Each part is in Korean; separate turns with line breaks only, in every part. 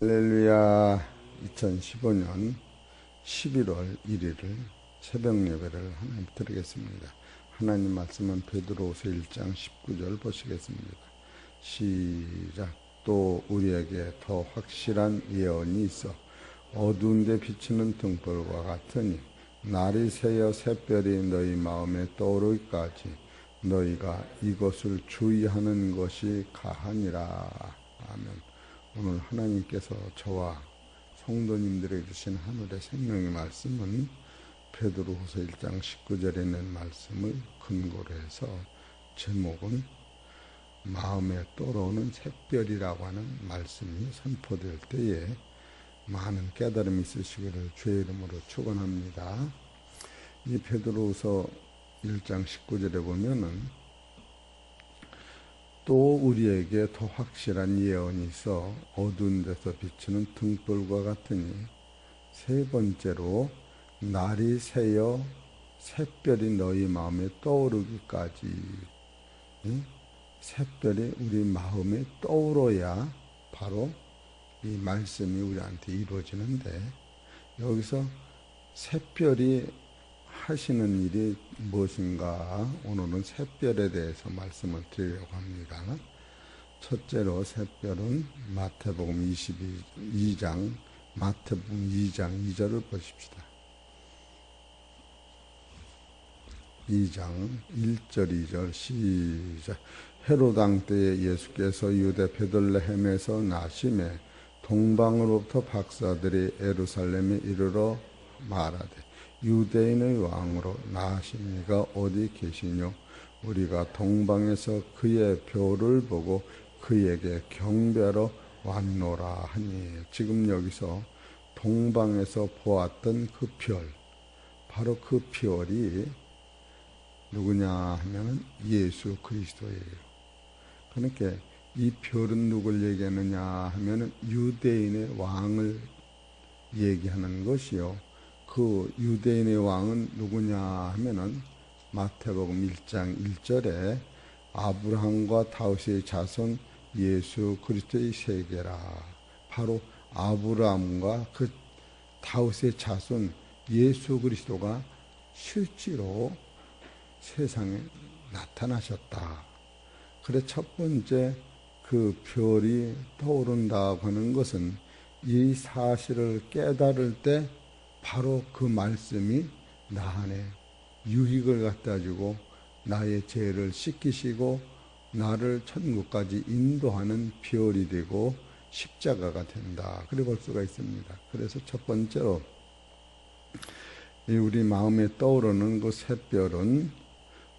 할렐루야. 2015년 11월 1일을 새벽 예배를 하나님 드리겠습니다. 하나님 말씀은 베드로후서 1장 19절 보시겠습니다. 시작. 또 우리에게 더 확실한 예언이 있어 어두운 데 비치는 등불과 같으니 날이 새어 샛별이 너희 마음에 떠오르기까지 너희가 이것을 주의하는 것이 가하니라. 아멘. 오늘 하나님께서 저와 성도님들에게 주신 하늘의 생명의 말씀은 베드로후서 1장 19절에 있는 말씀을 근거로 해서 제목은 마음에 떠오르는 샛별이라고 하는 말씀이 선포될 때에 많은 깨달음이 있으시기를 주의 이름으로 축원합니다. 이 베드로후서 1장 19절에 보면은 또 우리에게 더 확실한 예언이 있어 어두운 데서 비추는 등불과 같으니 세 번째로 날이 새어 샛별이 너희 마음에 떠오르기까지. 샛별이 우리 마음에 떠오르야 바로 이 말씀이 우리한테 이루어지는데, 여기서 샛별이 하시는 일이 무엇인가, 오늘은 샛별에 대해서 말씀을 드리려고 합니다. 첫째로 샛별은 마태복음 2장 2절을 보십시다. 2장 1절 2절 시작. 헤롯 왕 때에 예수께서 유대 베들레헴에서 나심에 동방으로부터 박사들이 예루살렘에 이르러 말하되 유대인의 왕으로 나으신 이가 어디 계시뇨? 우리가 동방에서 그의 별을 보고 그에게 경배하러 왔노라 하니. 지금 여기서 동방에서 보았던 그 별, 바로 그 별이 누구냐 하면 예수 그리스도예요. 그러니까 이 별은 누굴 얘기하느냐 하면 유대인의 왕을 얘기하는 것이요. 그 유대인의 왕은 누구냐 하면은 마태복음 1장 1절에 아브라함과 다윗의 자손 예수 그리스도의 세계라. 바로 아브라함과 그 다윗의 자손 예수 그리스도가 실제로 세상에 나타나셨다. 그래 첫 번째 그 별이 떠오른다고 하는 것은 이 사실을 깨달을 때 바로 그 말씀이 나 안에 유익을 갖다 주고 나의 죄를 씻기시고 나를 천국까지 인도하는 별이 되고 십자가가 된다. 그래 볼 수가 있습니다. 그래서 첫 번째로 우리 마음에 떠오르는 그 샛별은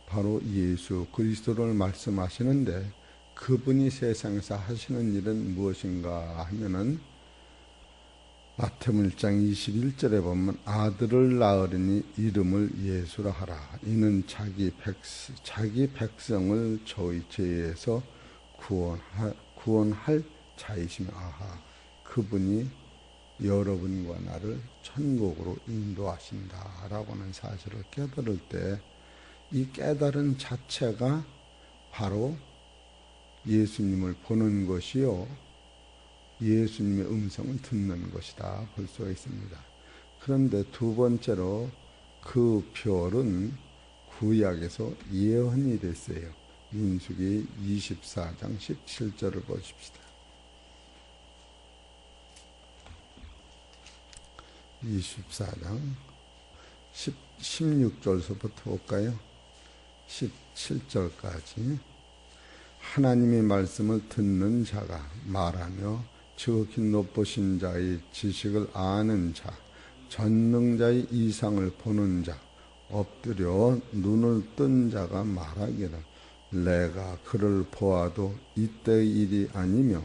바로 예수 그리스도를 말씀하시는데, 그분이 세상에서 하시는 일은 무엇인가 하면은 마태복음 1장 21절에 보면 아들을 낳으리니 이름을 예수라 하라. 이는 자기 백성을 저희 죄에서 구원할 자이시며. 아하, 그분이 여러분과 나를 천국으로 인도하신다라고 하는 사실을 깨달을 때, 이 깨달은 자체가 바로 예수님을 보는 것이요, 예수님의 음성을 듣는 것이다 볼 수가 있습니다. 그런데 두 번째로 그 별은 구약에서 예언이 됐어요. 민수기 24장 17절을 보십시다. 24장 16절서부터 볼까요? 17절까지. 하나님의 말씀을 듣는 자가 말하며 지극히 높으신 자의 지식을 아는 자, 전능자의 이상을 보는 자, 엎드려 눈을 뜬 자가 말하기를 내가 그를 보아도 이때의 일이 아니며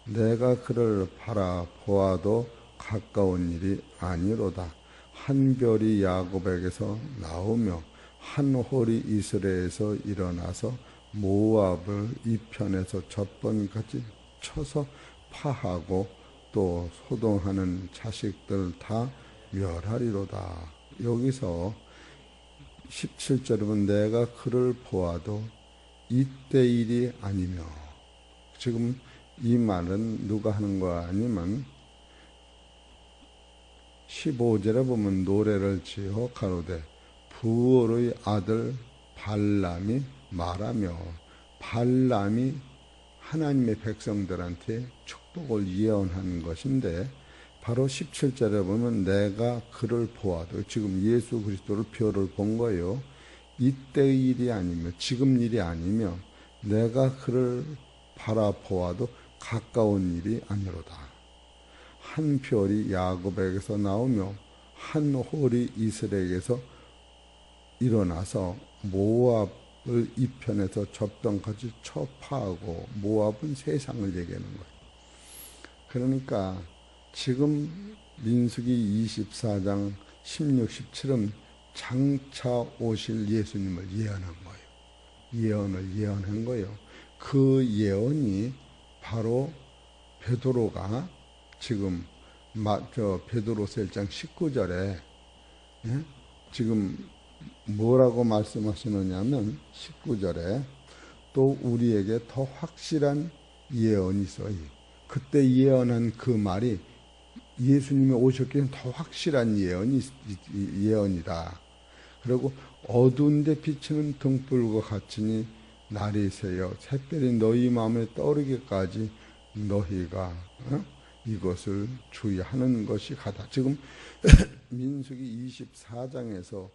내가 그를 바라보아도 가까운 일이 아니로다. 한 별이 야곱에게서 나오며 한 홀이 이스라엘에서 일어나서 모압을 이편에서 젖번같이 쳐서 파하고 또 소동하는 자식들 다 멸하리로다. 여기서 17절에 보면 내가 그를 보아도 이때 일이 아니며, 지금 이 말은 누가 하는 거 아니면 15절에 보면 노래를 지어 가로되 부올의 아들 발람이 말하며, 발람이 하나님의 백성들한테 축복을 예언한 것인데, 바로 17절에 보면 내가 그를 보아도, 지금 예수 그리스도를 별을 본 거예요. 이때의 일이 아니며 지금 일이 아니며 내가 그를 바라보아도 가까운 일이 아니로다. 한 별이 야곱에게서 나오며 한 홀이 이스라엘에게서 일어나서 모압을 이편에서 저편까지 쳐파하고, 모압은 세상을 얘기하는 거예요. 그러니까 지금 민수기 24장 16, 17은 장차 오실 예수님을 예언한 거예요. 예언을 예언한 거예요. 그 예언이 바로 베드로가 지금 베드로서 1장 19절에 지금 뭐라고 말씀하시느냐면 19절에 또 우리에게 더 확실한 예언이 있어요. 그때 예언한 그 말이 예수님이 오셨기에 더 확실한 예언이다. 그리고 어두운데 비치는 등불과 같으니 날이 새어 샛별이 너희 마음에 떠오르기까지 너희가 이것을 주의하는 것이 가다. 지금 민수기 24장에서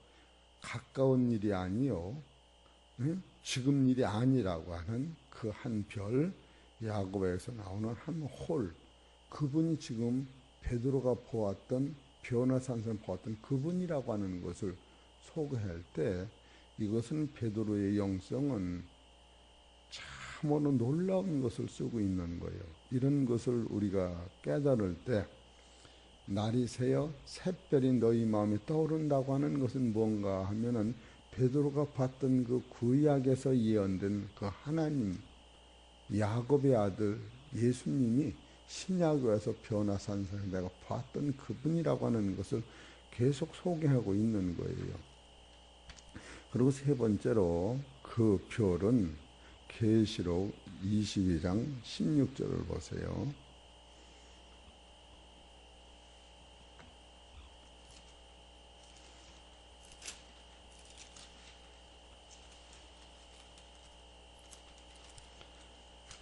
가까운 일이 아니요, 지금 일이 아니라고 하는 그 한 별, 야곱에서 나오는 한 홀, 그분이 지금 베드로가 보았던, 변화산성 보았던 그분이라고 하는 것을 소개할 때, 이것은 베드로의 영성은 참으로 놀라운 것을 쓰고 있는 거예요. 이런 것을 우리가 깨달을 때, 날이 새어 샛별이 너희 마음에 떠오른다고 하는 것은 뭔가 하면은 베드로가 봤던 그 구약에서 예언된 그 하나님, 야곱의 아들 예수님이 신약에 와서 변화산성에 내가 봤던 그분이라고 하는 것을 계속 소개하고 있는 거예요. 그리고 세 번째로 그 별은 계시록 22장 16절을 보세요.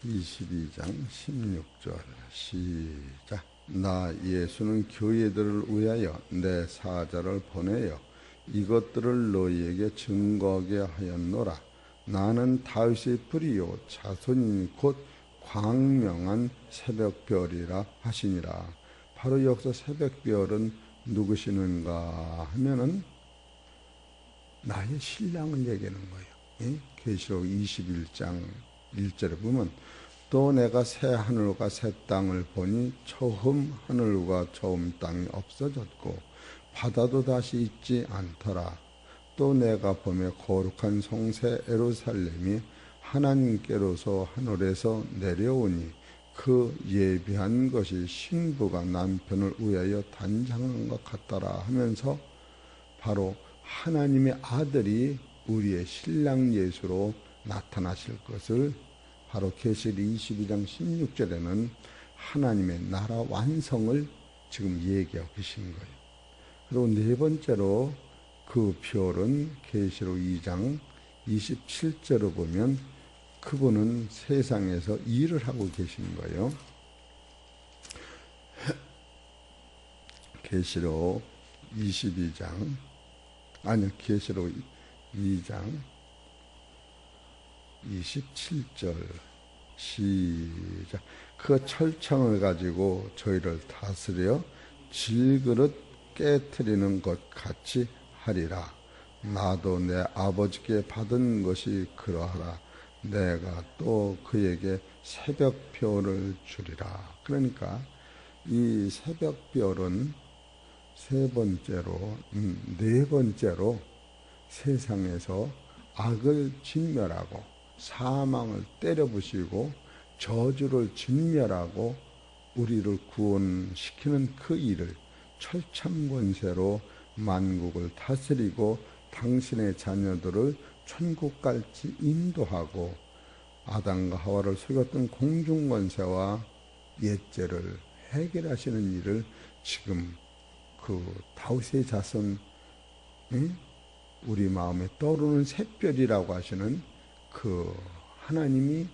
(22장 16절) 시작. 나 예수는 교회들을 위하여 내 사자를 보내어 이것들을 너희에게 증거하게 하였노라. 나는 다윗의 뿌리요 자손이니 곧 광명한 새벽별이라 하시니라. 바로 여기서 새벽별은 누구시는가 하면은 나의 신랑을 얘기하는 거예요. 계시록 21장 1절에 보면 또 내가 새 하늘과 새 땅을 보니 처음 하늘과 처음 땅이 없어졌고 바다도 다시 있지 않더라. 또 내가 보며 거룩한 성새 예루살렘이 하나님께로서 하늘에서 내려오니 그 예비한 것이 신부가 남편을 위하여 단장한 것 같더라 하면서 바로 하나님의 아들이 우리의 신랑 예수로 나타나실 것을 바로 계시록 22장 16절에는 하나님의 나라 완성을 지금 얘기하고 계신 거예요. 그리고 네 번째로 그 별은 계시록 2장 27절을 보면 그분은 세상에서 일을 하고 계신 거예요. 계시록 22장 계시록 2장 27절 시작. 그 철창을 가지고 저희를 다스려 질그릇 깨트리는 것 같이 하리라. 나도 내 아버지께 받은 것이 그러하라. 내가 또 그에게 새벽별을 주리라. 그러니까 이 새벽별은 네 번째로 세상에서 악을 진멸하고 사망을 때려부시고 저주를 진멸하고 우리를 구원시키는 그 일을 철창권세로 만국을 다스리고 당신의 자녀들을 천국까지 인도하고 아담과 하와를 속였던 공중권세와 옛죄를 해결하시는 일을 지금 그 다윗의 자손, 우리 마음에 떠오르는 샛별이라고 하시는 그 하나님이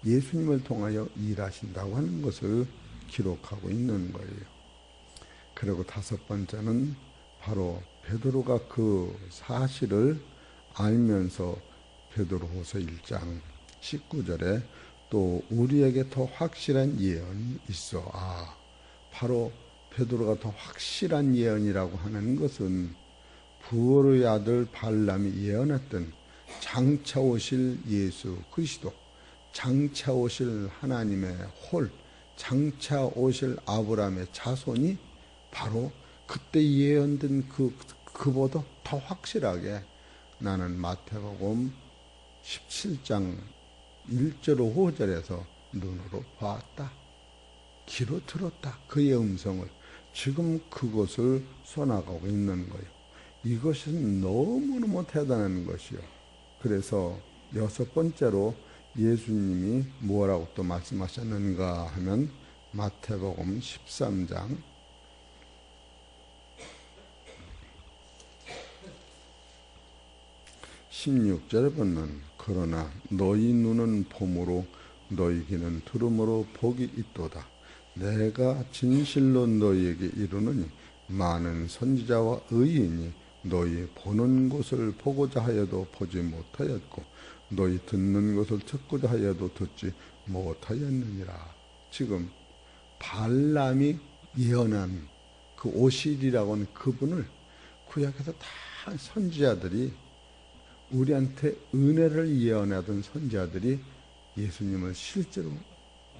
예수님을 통하여 일하신다고 하는 것을 기록하고 있는 거예요. 그리고 다섯 번째는 바로 베드로가 그 사실을 알면서 베드로후서 1장 19절에 또 우리에게 더 확실한 예언이 있어. 바로 베드로가 더 확실한 예언이라고 하는 것은 부활의 아들 발람이 예언했던 장차 오실 예수 그리스도, 장차 오실 하나님의 홀, 장차 오실 아브라함의 자손이 바로 그때 예언된 그보다 더 확실하게 나는 마태복음 17장 1절 5절에서 눈으로 봤다, 귀로 들었다. 그의 음성을 지금 그것을 써나가고 있는 거예요. 이것은 너무너무 대단한 것이요. 그래서 여섯 번째로 예수님이 뭐라고 또 말씀하셨는가 하면 마태복음 13장 16절에 보면 그러나 너희 눈은 봄으로 너희 귀는 들음으로 복이 있도다. 내가 진실로 너희에게 이르노니 많은 선지자와 의인이 너희 보는 것을 보고자 하여도 보지 못하였고 너희 듣는 것을 듣고자 하여도 듣지 못하였느니라. 지금 발람이 예언한 그 오실이라고 하는 그분을 구약에서 다 선지자들이, 우리한테 은혜를 예언하던 선지자들이 예수님을 실제로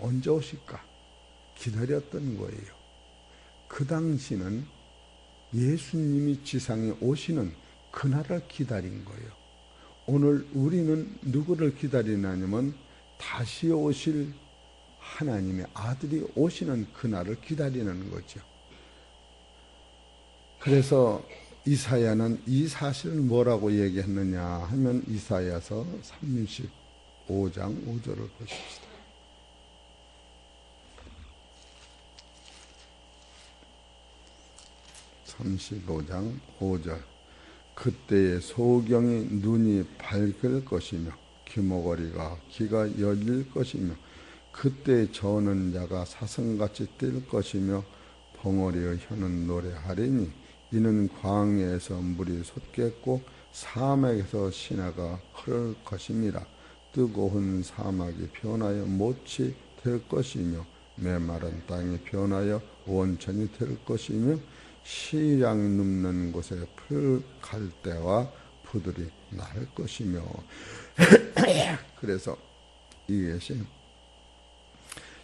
언제 오실까 기다렸던 거예요. 그 당시는 예수님이 지상에 오시는 그날을 기다린 거예요. 오늘 우리는 누구를 기다리냐면 다시 오실 하나님의 아들이 오시는 그날을 기다리는 거죠. 그래서 이사야는 이 사실을 뭐라고 얘기했느냐 하면 이사야서 35장 5절을 보십시다. 35장 5절 그때의 소경이 눈이 밝을 것이며 귀머거리가 귀가 열릴 것이며 그때 저는 자가 사슴같이 뛸 것이며 벙어리의 혀는 노래하리니 이는 광야에서 물이 솟겠고 사막에서 시내가 흐를 것임이라. 뜨거운 사막이 변하여 못이 될 것이며 메마른 땅이 변하여 원천이 될 것이며 시량이 눕는 곳에 풀 갈대와 푸들이 날 것이며. 그래서 이것이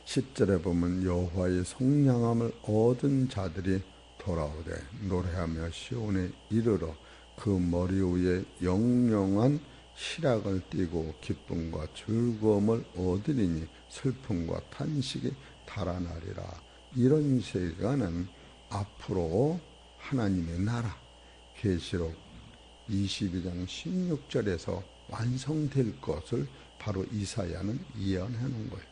10절에 보면 여호와의 성량함을 얻은 자들이 돌아오되 노래하며 시온에 이르러 그 머리 위에 영영한 시락을 띠고 기쁨과 즐거움을 얻으리니 슬픔과 탄식이 달아나리라. 이런 시간은 앞으로 하나님의 나라 계시록 22장 16절에서 완성될 것을 바로 이사야는 예언해 놓은 거예요.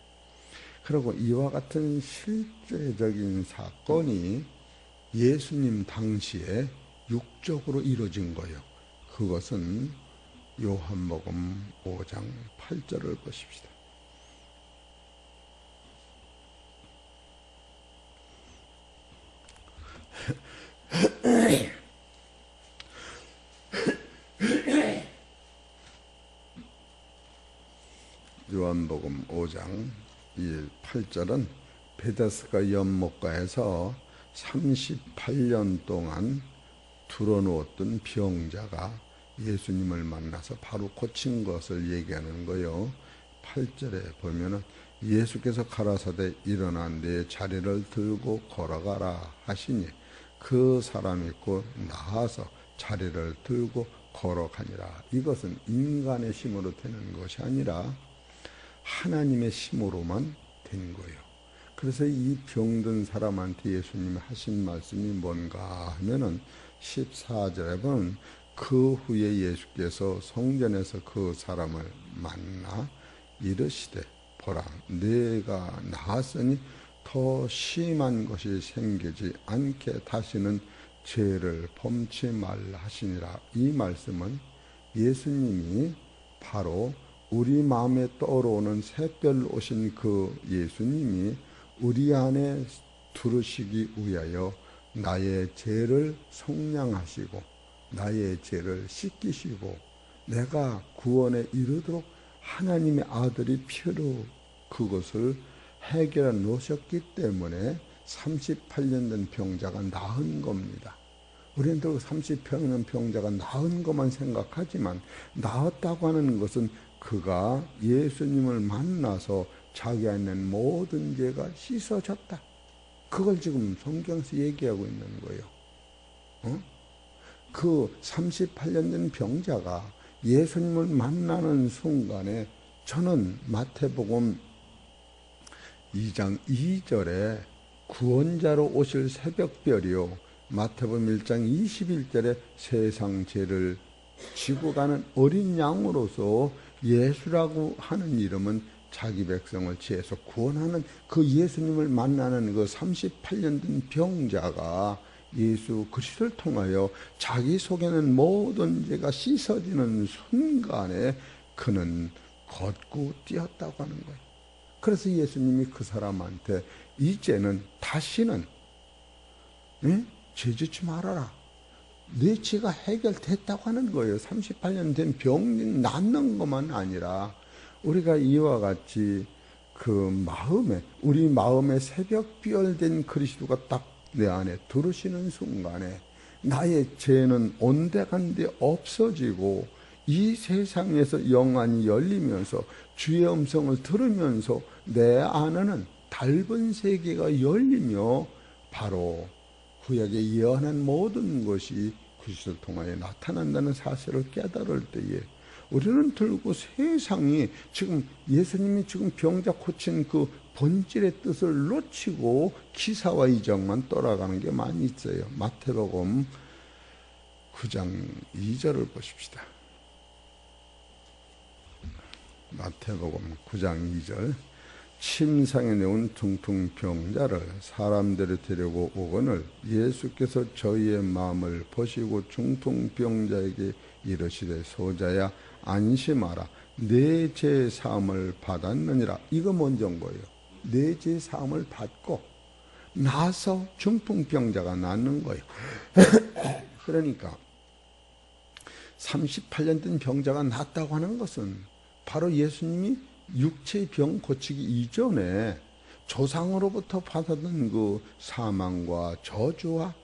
그리고 이와 같은 실제적인 사건이 예수님 당시에 육적으로 이루어진 거예요. 그것은 요한복음 5장 8절을 보십시다. 요한복음 5장 8절은 베데스다 연못가에서 38년 동안 들어누웠던 병자가 예수님을 만나서 바로 고친 것을 얘기하는 거예요. 8절에 보면은 예수께서 가라사대 일어나 내 자리를 들고 걸어가라 하시니 그 사람이 곧 나아서 자리를 들고 걸어가니라. 이것은 인간의 힘으로 되는 것이 아니라 하나님의 힘으로만 된 거예요. 그래서 이 병든 사람한테 예수님이 하신 말씀이 뭔가 하면은 14절에 보면 그 후에 예수께서 성전에서 그 사람을 만나 이르시되 보라 내가 나았으니 더 심한 것이 생기지 않게 다시는 죄를 범치 말라 하시니라. 이 말씀은 예수님이 바로 우리 마음에 떠오르는 새별로 오신 그 예수님이 우리 안에 들으시기 위하여 나의 죄를 속량하시고 나의 죄를 씻기시고 내가 구원에 이르도록 하나님의 아들이 피로 그것을 해결해 놓으셨기 때문에 38년 된 병자가 나은 겁니다. 우리는 38년 병자가 나은 것만 생각하지만 나았다고 하는 것은 그가 예수님을 만나서 자기 안에 있는 모든 죄가 씻어졌다. 그걸 지금 성경에서 얘기하고 있는 거예요. 그 38년 된 병자가 예수님을 만나는 순간에 저는 마태복음 2장 2절에 구원자로 오실 새벽별이요, 마태복음 1장 21절에 세상 죄를 지고 가는 어린 양으로서 예수라고 하는 이름은 자기 백성을 지혜서 구원하는 그 예수님을 만나는 그 38년 된 병자가 예수 그리스도를 통하여 자기 속에는 모든 죄가 씻어지는 순간에 그는 걷고 뛰었다고 하는 거예요. 그래서 예수님이 그 사람한테 이제는 다시는 죄 짓지 말아라. 내 죄가 해결됐다고 하는 거예요. 38년 된 병이 낫는 것만 아니라 우리가 이와 같이 그 마음에, 우리 마음에 새벽비열된 그리스도가 딱 내 안에 들으시는 순간에 나의 죄는 온데간데 없어지고 이 세상에서 영안이 열리면서 주의 음성을 들으면서 내 안에는 달분 세계가 열리며 바로 구약에 예언한 모든 것이 그리스도를 통하여 나타난다는 사실을 깨달을 때에 우리는 들고 세상이 지금 예수님이 지금 병자 고친 그 본질의 뜻을 놓치고 기사와 이정만 따라가는 게 많이 있어요. 마태복음 9장 2절을 보십시다. 마태복음 9장 2절. 침상에 누운 중풍병자를 사람들이 데리고 오거늘 예수께서 저희의 마음을 보시고 중풍병자에게 이르시되 소자야 안심하라 내 죄 사함을 받았느니라. 이거 먼저인 거예요. 내 죄 사함을 받고 나서 중풍병자가 낫는 거예요. 그러니까 38년 된 병자가 낫다고 하는 것은 바로 예수님이 육체의 병 고치기 이전에 조상으로부터 받았던 그 사망과 저주와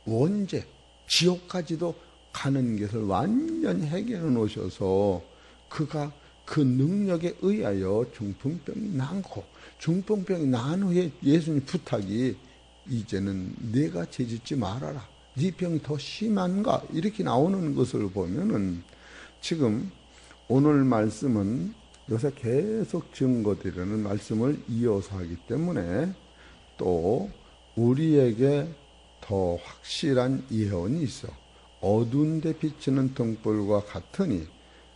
원죄, 지옥까지도 가는 것을 완전히 해결해 놓으셔서 그가 그 능력에 의하여 중풍병이 나고 중풍병이 난 후에 예수님 부탁이 이제는 내가 죄짓지 말아라. 네 병이 더 심한가? 이렇게 나오는 것을 보면은 지금 오늘 말씀은 요새 계속 증거드리는 말씀을 이어서 하기 때문에 또 우리에게 더 확실한 예언이 있어. 어두운 데 비치는 등불과 같으니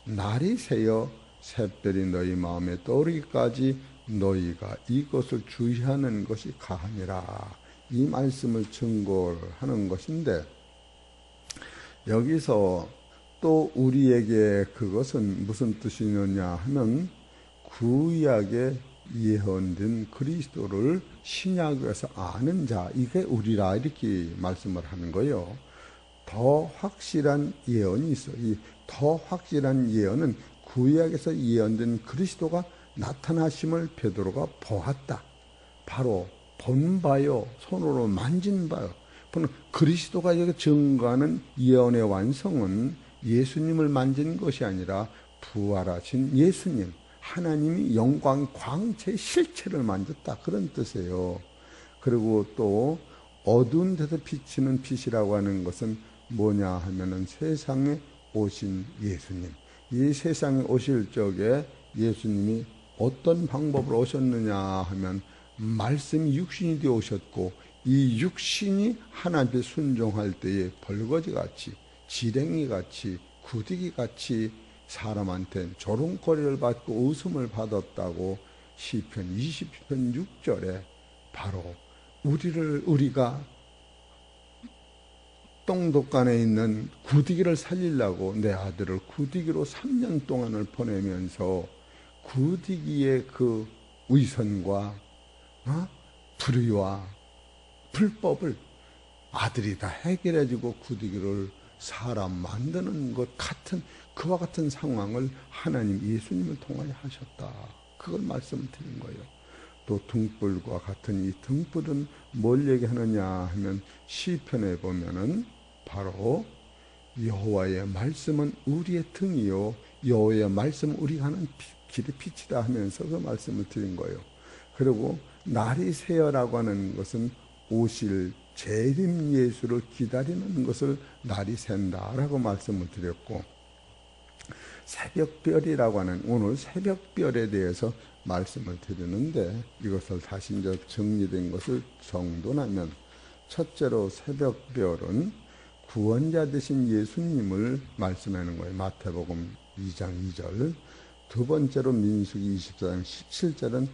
날이 새어 샛별이 너희 마음에 떠오르기까지 너희가 이것을 주의하는 것이 가하니라. 이 말씀을 증거하는 것인데 여기서 또 우리에게 그것은 무슨 뜻이느냐 하면 구약에 예언된 그리스도를 신약에서 아는 자, 이게 우리라 이렇게 말씀을 하는 거예요. 더 확실한 예언이 있어. 이 더 확실한 예언은 구약에서 예언된 그리스도가 나타나심을 베드로가 보았다. 바로 본 바요, 손으로 만진 바요. 그리스도가 여기 증거하는 예언의 완성은 예수님을 만진 것이 아니라 부활하신 예수님, 하나님이 영광 광채의 실체를 만졌다. 그런 뜻이에요. 그리고 또 어두운 데서 비치는 빛이라고 하는 것은 뭐냐 하면은 세상에 오신 예수님. 이 세상에 오실 적에 예수님이 어떤 방법으로 오셨느냐 하면 말씀이 육신이 되어 오셨고 이 육신이 하나님께 순종할 때에 벌거지같이 지렁이같이 구더기같이 사람한테 조롱거리를 받고 웃음을 받았다고 시편 20편 6절에 바로 우리가 낙동독간에 있는 구디기를 살리려고 내 아들을 구디기로 3년 동안을 보내면서 구디기의 그 위선과 불의와 불법을 아들이 다 해결해주고 구디기를 사람 만드는 것 같은 그와 같은 상황을 하나님 예수님을 통하여 하셨다. 그걸 말씀을 드린 거예요. 또 등불과 같은 이 등불은 뭘 얘기하느냐 하면 시편에 보면은 바로 여호와의 말씀은 우리의 등이요 여호와의 말씀은 우리가 하는 길의 빛이다 하면서 그 말씀을 드린 거예요. 그리고 날이 새어라고 하는 것은 오실 재림 예수를 기다리는 것을 날이 샌다라고 말씀을 드렸고, 새벽별이라고 하는 오늘 새벽별에 대해서 말씀을 드리는데, 이것을 다시 이제 정리된 것을 정돈하면, 첫째로 새벽별은 구원자 되신 예수님을 말씀하는 거예요. 마태복음 2장 2절. 두 번째로 민수기 24장 17절은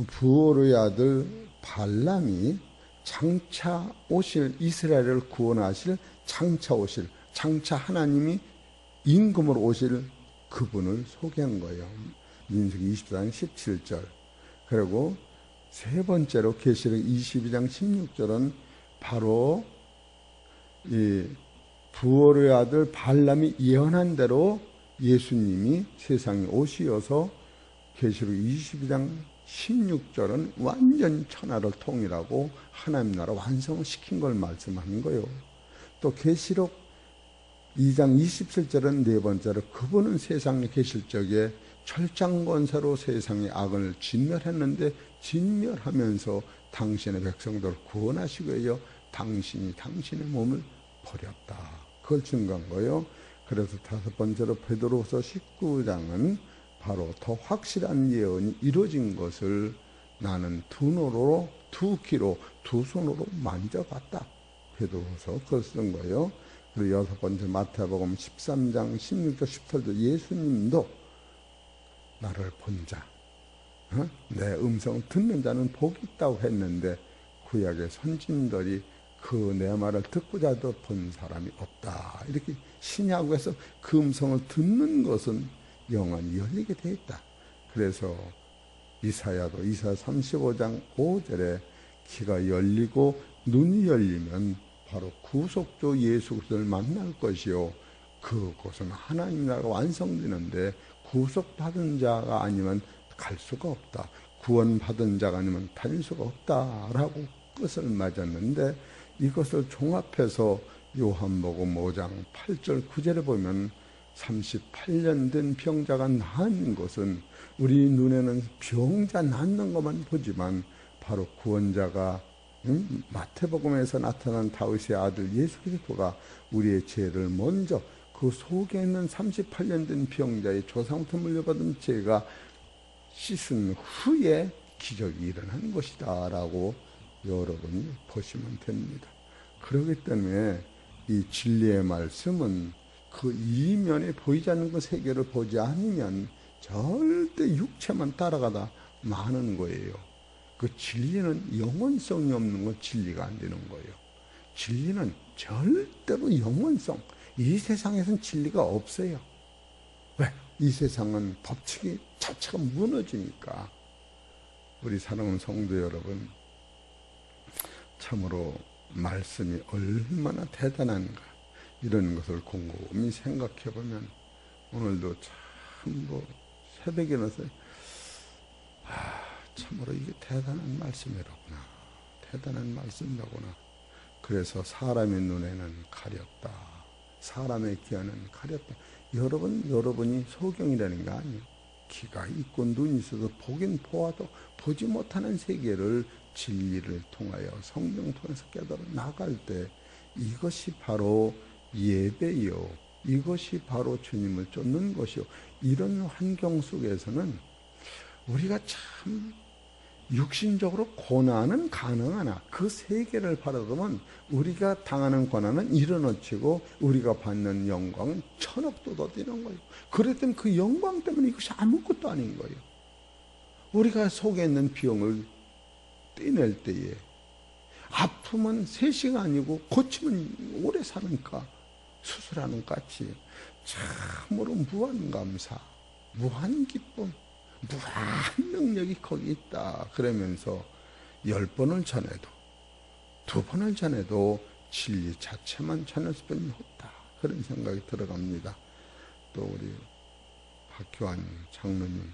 부오르의 아들 발람이 장차 오실 이스라엘을 구원하실 장차 하나님이 임금으로 오실 그분을 소개한 거예요. 민수기 24장 17절. 그리고 세 번째로 계시록 22장 16절은 바로 이 부오르의 아들 발람이 예언한 대로 예수님이 세상에 오시어서 계시록 22장 16절은 완전 천하를 통일하고 하나님 나라 완성을 시킨 걸 말씀하는 거예요. 또 계시록 2장 27절은 네 번째로 그분은 세상에 계실 적에 철장권세로 세상의 악을 진멸했는데 진멸하면서 당신의 백성들을 구원하시고요. 당신이 당신의 몸을 버렸다. 그걸 증거한 거예요. 그래서 다섯 번째로 베드로후서 19장은 바로 더 확실한 예언이 이루어진 것을 나는 두 귀로 두 손으로 만져봤다. 베드로후서 그걸 쓴 거예요. 그리고 여섯 번째 마태복음 13장 16절 17절 예수님도 나를 본 자, 내 음성을 듣는 자는 복이 있다고 했는데 구약의 선진들이 그 내 말을 듣고자도 본 사람이 없다. 이렇게 신약에서 그 음성을 듣는 것은 영원히 열리게 되어 있다. 그래서 이사야 35장 5절에 귀가 열리고 눈이 열리면 바로 구속주 예수 그리스도를 만날 것이요 그곳은 하나님 나라가 완성되는데 구속받은 자가 아니면 갈 수가 없다. 구원받은 자가 아니면 다닐 수가 없다라고 끝을 맺었는데, 이것을 종합해서 요한복음 5장 8절 9절에 보면 38년 된 병자가 나은 것은 우리 눈에는 병자 낫는 것만 보지만 바로 구원자가 마태복음에서 나타난 다윗의 아들 예수 그리스도가 우리의 죄를 먼저 그 속에 있는 38년 된 병자의 조상부터 물려받은 죄가 씻은 후에 기적이 일어난 것이다 라고 여러분이 보시면 됩니다. 그렇기 때문에 이 진리의 말씀은 그 이면에 보이지 않는 그 세계를 보지 않으면 절대 육체만 따라가다 마는 거예요. 그 진리는 영원성이 없는 건 진리가 안 되는 거예요. 진리는 절대로 영원성, 이 세상에선 진리가 없어요. 왜? 이 세상은 법칙이 자체가 무너지니까. 우리 사랑하는 성도 여러분, 참으로 말씀이 얼마나 대단한가 이런 것을 곰곰이 생각해 보면 오늘도 참 새벽에 일어나서 참으로 이게 대단한 말씀이라구나, 대단한 말씀이라구나. 그래서 사람의 눈에는 가렸다, 사람의 귀에는 가렸다. 여러분이 소경이라는 거 아니에요. 귀가 있고 눈이 있어서 보긴 보아도 보지 못하는 세계를 진리를 통하여 성경 통해서 깨달아 나갈 때 이것이 바로 예배요, 이것이 바로 주님을 쫓는 것이요. 이런 환경 속에서는 우리가 참 육신적으로 고난은 가능하나 그 세계를 바라보면 우리가 당하는 고난은 일어나치고 우리가 받는 영광은 천억도 더 되는 거예요. 그랬더니 그 영광 때문에 이것이 아무것도 아닌 거예요. 우리가 속에 있는 병을 떼낼 때에 아프면 3시간이고 고치면 오래 사는가 수술하는 같이 참으로 무한 감사, 무한 기쁨, 무한 능력이 거기 있다. 그러면서 10번을 전해도 2번을 전해도 진리 자체만 전할 수뿐이 없다. 그런 생각이 들어갑니다. 또 우리 박교환 장로님,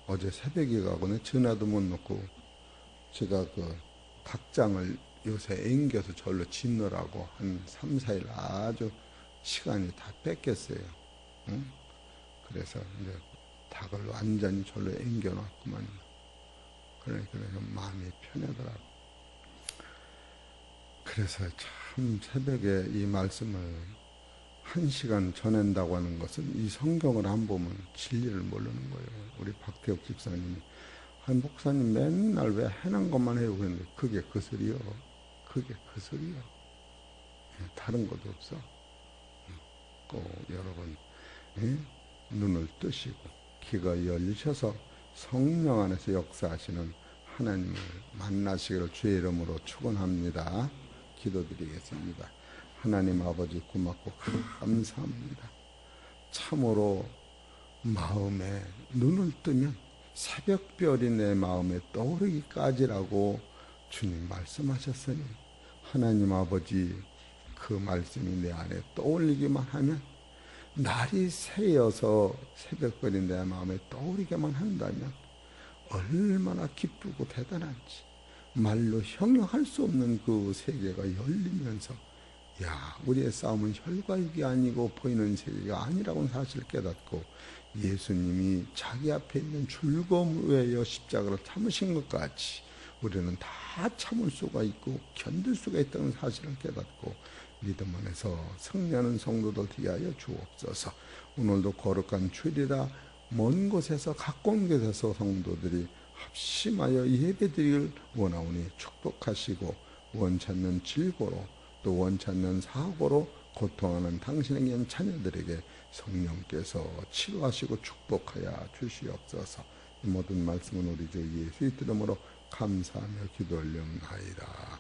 어제 새벽에 가고는 전화도 못 놓고 제가 그 각장을 요새 앵겨서 절로 짓느라고 한 3, 4일 아주 시간이 다 뺏겼어요. 그래서 이제 닭을 완전히 절로 앵겨놨구만. 그래서 마음이 편하더라고. 그래서 참 새벽에 이 말씀을 1시간 전한다고 하는 것은 이 성경을 안 보면 진리를 모르는 거예요. 우리 박태옥 집사님이 목사님 맨날 왜 해난 것만 해요 그랬는데 그게 그 소리요. 그게 그 소리요. 다른 것도 없어. 꼭 여러분 눈을 뜨시고 귀가 열리셔서 성령 안에서 역사하시는 하나님을 만나시기를 주의 이름으로 축원합니다. 기도드리겠습니다. 하나님 아버지 고맙고 감사합니다. 참으로 마음에 눈을 뜨면 새벽별이 내 마음에 떠오르기까지라고 주님 말씀하셨으니 하나님 아버지 그 말씀이 내 안에 떠올리기만 하면 날이 새어서 새벽별이 내 마음에 떠오르기만 한다면 얼마나 기쁘고 대단한지 말로 형용할 수 없는 그 세계가 열리면서 야, 우리의 싸움은 혈과 육이 아니고 보이는 세계가 아니라고는 사실을 깨닫고 예수님이 자기 앞에 있는 즐거움 외에 십자가를 참으신 것 같이 우리는 다 참을 수가 있고 견딜 수가 있다는 사실을 깨닫고 믿음 안에서 승리하는 성도들 되게 하여 주옵소서. 오늘도 거룩한 주일이라 먼 곳에서 가까운 곳에서 성도들이 합심하여 예배드리길 원하오니 축복하시고 원찮는 질고로 또 원찮는 사고로 고통하는 당신에게 자녀들에게 성령께서 치료하시고 축복하여 주시옵소서. 이 모든 말씀은 우리 주 예수의 이름으로 감사하며 기도 올려옵나이다.